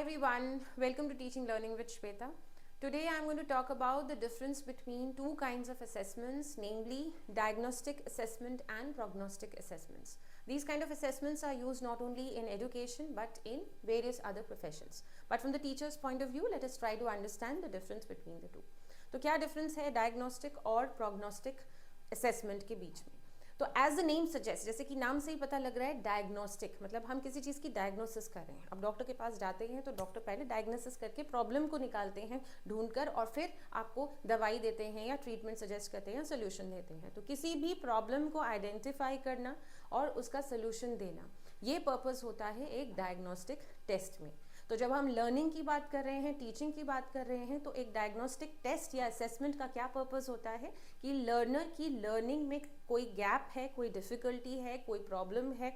everyone, welcome to Teaching Learning with Shweta. Today I am going to talk about the difference between two kinds of assessments, namely diagnostic assessment and prognostic assessments. These kind of assessments are used not only in education but in various other professions. But from the teacher's point of view, let us try to understand the difference between the two. तो क्या difference है diagnostic और prognostic assessment के बीच में? तो as the name suggest, जैसे कि नाम से ही पता लग रहा है डायग्नोस्टिक, मतलब हम किसी चीज़ की डायग्नोसिस कर रहे हैं. अब डॉक्टर के पास जाते हैं तो डॉक्टर पहले डायग्नोसिस करके प्रॉब्लम को निकालते हैं ढूंढकर और फिर आपको दवाई देते हैं या ट्रीटमेंट सजेस्ट करते हैं या सोल्यूशन देते हैं. तो किसी भी प्रॉब्लम को आइडेंटिफाई करना और उसका सोल्यूशन देना, ये पर्पस होता है एक डायग्नोस्टिक टेस्ट में. तो जब हम लर्निंग की बात कर रहे हैं, टीचिंग की बात कर रहे हैं, तो एक डायग्नोस्टिक टेस्ट या असेसमेंट का क्या पर्पस होता है कि लर्नर की लर्निंग में कोई गैप है, कोई डिफ़िकल्टी है, कोई प्रॉब्लम है,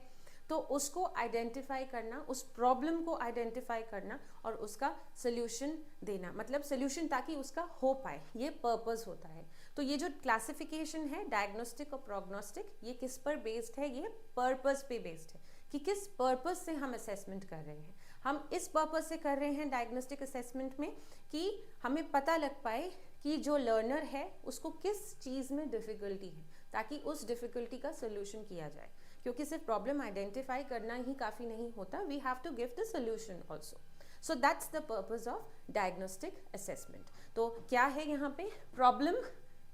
तो उसको आइडेंटिफाई करना, उस प्रॉब्लम को आइडेंटिफाई करना और उसका सोल्यूशन देना, मतलब सोल्यूशन ताकि उसका हो पाए, ये पर्पस होता है. तो ये जो क्लासिफिकेशन है डायग्नोस्टिक और प्रोग्नोस्टिक, ये किस पर बेस्ड है? ये पर्पस पे बेस्ड है कि किस पर्पस से हम असेसमेंट कर रहे हैं. हम इस पर्पस से कर रहे हैं डायग्नोस्टिक असेसमेंट में कि हमें पता लग पाए कि जो लर्नर है उसको किस चीज़ में डिफ़िकल्टी है, ताकि उस डिफ़िकल्टी का सोल्यूशन किया जाए. क्योंकि सिर्फ प्रॉब्लम आइडेंटिफाई करना ही काफ़ी नहीं होता, we have to give the solution also. So that's the purpose of diagnostic assessment. तो क्या है यहाँ पे? प्रॉब्लम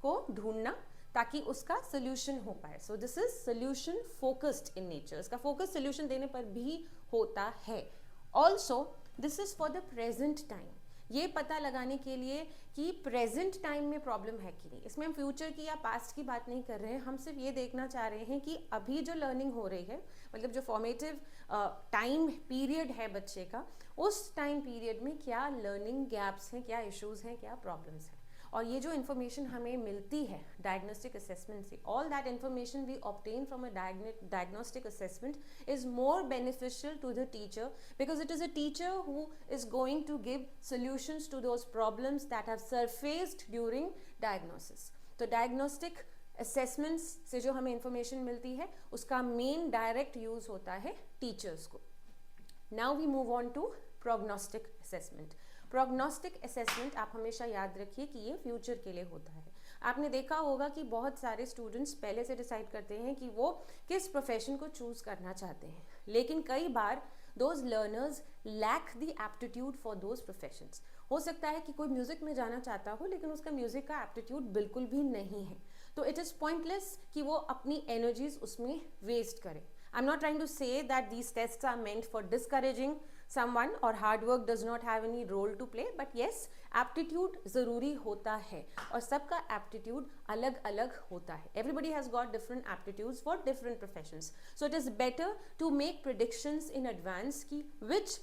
को ढूंढना ताकि उसका सोल्यूशन हो पाए. So this is solution focused in nature. इसका फोकस सोल्यूशन देने पर भी होता है. Also this is for the present time, ये पता लगाने के लिए कि प्रेजेंट टाइम में प्रॉब्लम है कि नहीं. इसमें हम फ्यूचर की या पास्ट की बात नहीं कर रहे हैं, हम सिर्फ ये देखना चाह रहे हैं कि अभी जो लर्निंग हो रही है, मतलब जो फॉर्मेटिव टाइम पीरियड है बच्चे का, उस टाइम पीरियड में क्या लर्निंग गैप्स हैं, क्या इश्यूज हैं, क्या प्रॉब्लम्स हैं. और ये जो इन्फॉर्मेशन हमें मिलती है डायग्नोस्टिक असेसमेंट से, all that information we obtain from a diagnostic assessment is more beneficial to the teacher, because it is a teacher who is going to give solutions to those problems that have surfaced during diagnosis. तो diagnostic assessments से जो हमें information मिलती है उसका main direct use होता है teachers को. Now we move on to prognostic assessment. Prognostic assessment आप हमेशा याद रखिए कि ये फ्यूचर के लिए होता है. आपने देखा होगा कि बहुत सारे स्टूडेंट्स पहले से डिसाइड करते हैं कि वो किस प्रोफेशन को चूज करना चाहते हैं, लेकिन कई बार those learners lack the aptitude for those professions. हो सकता है कि कोई म्यूजिक में जाना चाहता हो लेकिन उसका म्यूजिक का एप्टीट्यूड बिल्कुल भी नहीं है, तो इट इज़ पॉइंटलेस कि वो अपनी एनर्जीज उसमें वेस्ट करे. I am not trying to say that these tests are meant for discouraging someone or hard work does not have any role to play, but yes, aptitude ज़रूरी होता है और सबका aptitude अलग अलग होता है. Everybody has got different aptitudes for different professions, so it is better to make predictions in advance कि which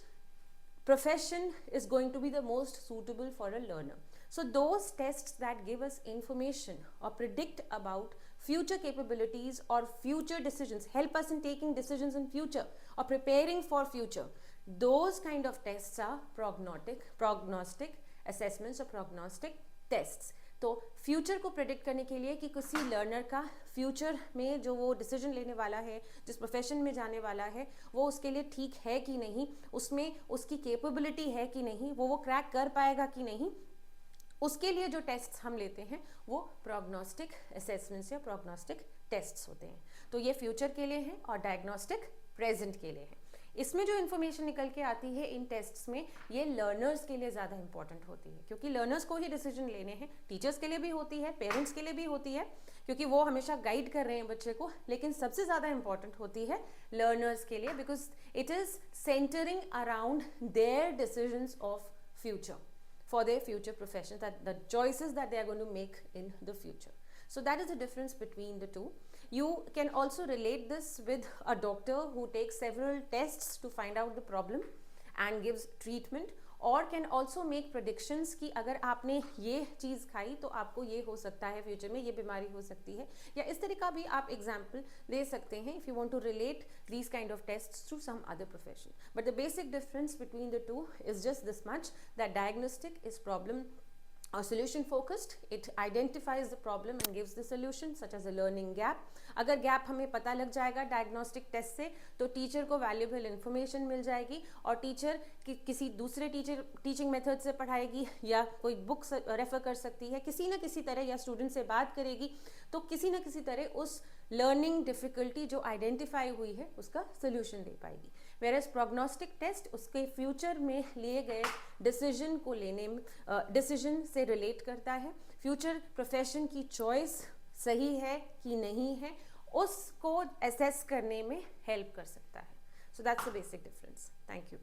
profession is going to be the most suitable for a learner. So those tests that give us information or predict about future capabilities or future decisions, help us in taking decisions in future or preparing for future, those kind of tests are prognostic assessments or prognostic tests. तो future को predict करने के लिए कि किसी learner का future में जो वो डिसीजन लेने वाला है, जिस प्रोफेशन में जाने वाला है, वो उसके लिए ठीक है कि नहीं, उसमें उसकी कैपेबिलिटी है कि नहीं, वो क्रैक कर पाएगा कि नहीं, उसके लिए जो टेस्ट्स हम लेते हैं वो प्रोग्नोस्टिक असेसमेंट्स या प्रोग्नोस्टिक टेस्ट्स होते हैं. तो ये फ्यूचर के लिए हैं और डायग्नोस्टिक प्रेजेंट के लिए है. इसमें जो इन्फॉर्मेशन निकल के आती है इन टेस्ट्स में, ये लर्नर्स के लिए ज़्यादा इंपॉर्टेंट होती है, क्योंकि लर्नर्स को ही डिसीजन लेने हैं. टीचर्स के लिए भी होती है, पेरेंट्स के लिए भी होती है, क्योंकि वो हमेशा गाइड कर रहे हैं बच्चे को, लेकिन सबसे ज़्यादा इंपॉर्टेंट होती है लर्नर्स के लिए, because it is centring around their decisions of future for their future professions, that the choices that they are going to make in the future. So that is the difference between the two. You can also relate this with a doctor who takes several tests to find out the problem and gives treatment, और can also make predictions कि अगर आपने ये चीज़ खाई तो आपको ये हो सकता है, फ्यूचर में ये बीमारी हो सकती है, या इस तरह का भी आप एग्जाम्पल दे सकते हैं if you want to relate these kind of tests to some other profession. But the basic difference between the two is just this much, that diagnostic is problem or solution focused, it identifies the problem and gives the solution such as a learning gap. अगर gap हमें पता लग जाएगा diagnostic test से तो teacher को valuable information मिल जाएगी और टीचर किसी दूसरे टीचिंग मेथड से पढ़ाएगी या कोई बुक रेफर कर सकती है किसी ना किसी तरह, या स्टूडेंट से बात करेगी तो किसी ना किसी तरह उस लर्निंग डिफिकल्टी जो आइडेंटिफाई हुई है उसका सोल्यूशन दे पाएगी. वेयरएज प्रोग्नोस्टिक टेस्ट उसके फ्यूचर में लिए गए डिसीजन को लेने में डिसीजन से रिलेट करता है. फ्यूचर प्रोफेशन की चॉइस सही है कि नहीं है उसको एसेस करने में हेल्प कर सकता है. सो that's the basic difference. Thank you.